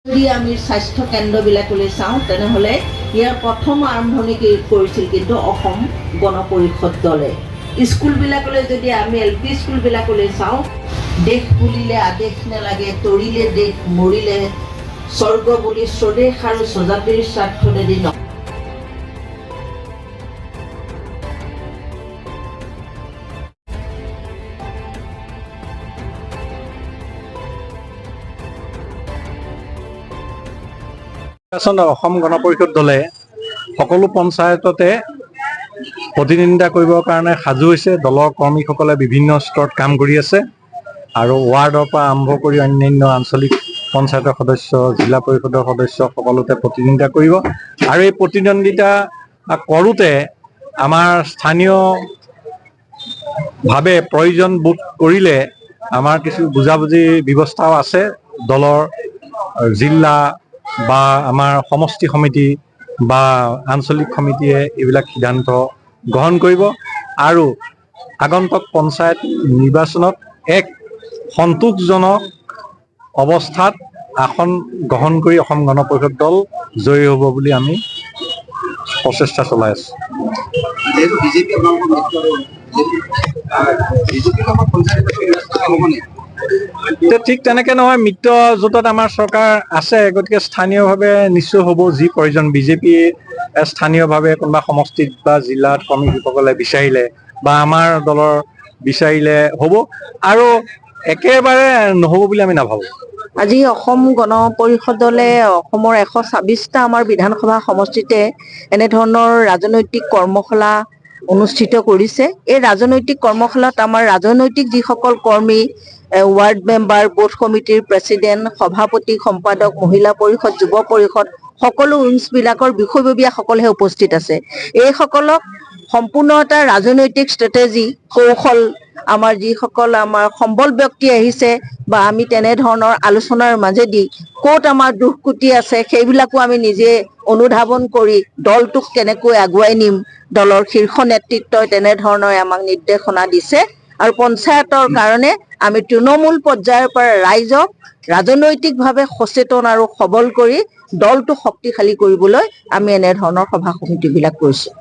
যদি আমি স্বাস্থ্য কেন্দ্ৰবিলাকলৈ চাওঁ তেনেহ'লে ইয়াৰ প্ৰথম আৰম্ভণি কৰিছিল কিন্তু অসম গণ পৰিষদ দলে। স্কুলবিলাকলৈ যদি আমি LP স্কুলবিলাকলৈ চাওঁ, দেশ বুলিলে আদেশ নালাগে, তৰিলে দেশ মৰিলে স্বৰ্গ বুলি স্বদেশ আৰু স্বজাতিৰ স্বাৰ্থৰেদি ন। অসম গণ পৰিষদ দলে সকলো পঞ্চায়ততে প্ৰতিনিধিত্ব কৰিবৰ কাৰণে সাজু হৈছে। দলৰ কৰ্মীসকলে বিভিন্ন স্তৰত কাম কৰি আছে আৰু ৱাৰ্ডৰ পৰা আৰম্ভ কৰি অন্যান্য আঞ্চলিক পঞ্চায়তৰ সদস্য, জিলা পৰিষদৰ সদস্য সকলোতে প্ৰতিদ্বন্দ্বিতা কৰিব। আৰু এই প্ৰতিদ্বন্দ্বিতা কৰোঁতে আমাৰ স্থানীয়ভাৱে প্ৰয়োজন বোধ কৰিলে আমাৰ কিছু বুজাবুজি ব্যৱস্থাও আছে। দলৰ জিলা বা আমাৰ সমষ্টি সমিতি বা আঞ্চলিক সমিতিয়ে এইবিলাক সিদ্ধান্ত গ্ৰহণ কৰিব আৰু আগন্তুক পঞ্চায়ত নিৰ্বাচনত এক সন্তোষজনক অৱস্থাত আসন গ্ৰহণ কৰি অসম গণ পৰিষদ দল জয়ী হ'ব বুলি আমি প্ৰচেষ্টা চলাই আছোঁ। ঠিক তেনেকৈ নহয়, মিত্ৰজোঁটত আমাৰ চৰকাৰ আছে, গতিকে স্থানীয়ভাৱে নিশ্চয় হ'ব যি প্ৰয়োজন। বিজেপি স্থানীয়ভাৱে কোনোবা সমষ্টিত বা জিলাত কৰ্মীসকলে বিচাৰিলে বা আমাৰ দলৰ বিচাৰিলে হ'ব, আৰু একেবাৰে নহ'ব বুলি আমি নাভাবোঁ। আজি অসম গণ পৰিষদ দলে অসমৰ 126টা আমাৰ বিধানসভা সমষ্টিতে এনেধৰণৰ ৰাজনৈতিক কৰ্মশালা অনুষ্ঠিত কৰিছে। এই ৰাজনৈতিক কৰ্মশালাত আমাৰ ৰাজনৈতিক যিসকল কৰ্মী, ৱাৰ্ড মেম্বাৰ, বুথ কমিটিৰ প্ৰেচিডেণ্ট, সভাপতি, সম্পাদক, মহিলা পৰিষদ, যুৱ পৰিষদ, সকলো উইংছবিলাকৰ বিষয়ববীয়াসকলহে উপস্থিত আছে। এইসকলক সম্পূৰ্ণ এটা ৰাজনৈতিক ষ্ট্ৰেটেজি কৌশল, আমাৰ যিসকল আমাৰ সম্বল ব্যক্তি আহিছে বা আমি তেনেধৰণৰ আলোচনাৰ মাজেদি ক'ত আমাৰ দুষ্কৃতি আছে সেইবিলাকো আমি নিজে অনুধাৱন কৰি দলটোক কেনেকৈ আগুৱাই নিম, দলৰ শীৰ্ষ নেতৃত্বই তেনেধৰণৰ আমাক নিৰ্দেশনা দিছে। আৰু পঞ্চায়তৰ কাৰণে আমি তৃণমূল পৰ্যায়ৰ পৰা ৰাইজক ৰাজনৈতিকভাৱে সচেতন আৰু সবল কৰি দলটো শক্তিশালী কৰিবলৈ আমি এনেধৰণৰ সভা সমিতিবিলাক কৰিছোঁ।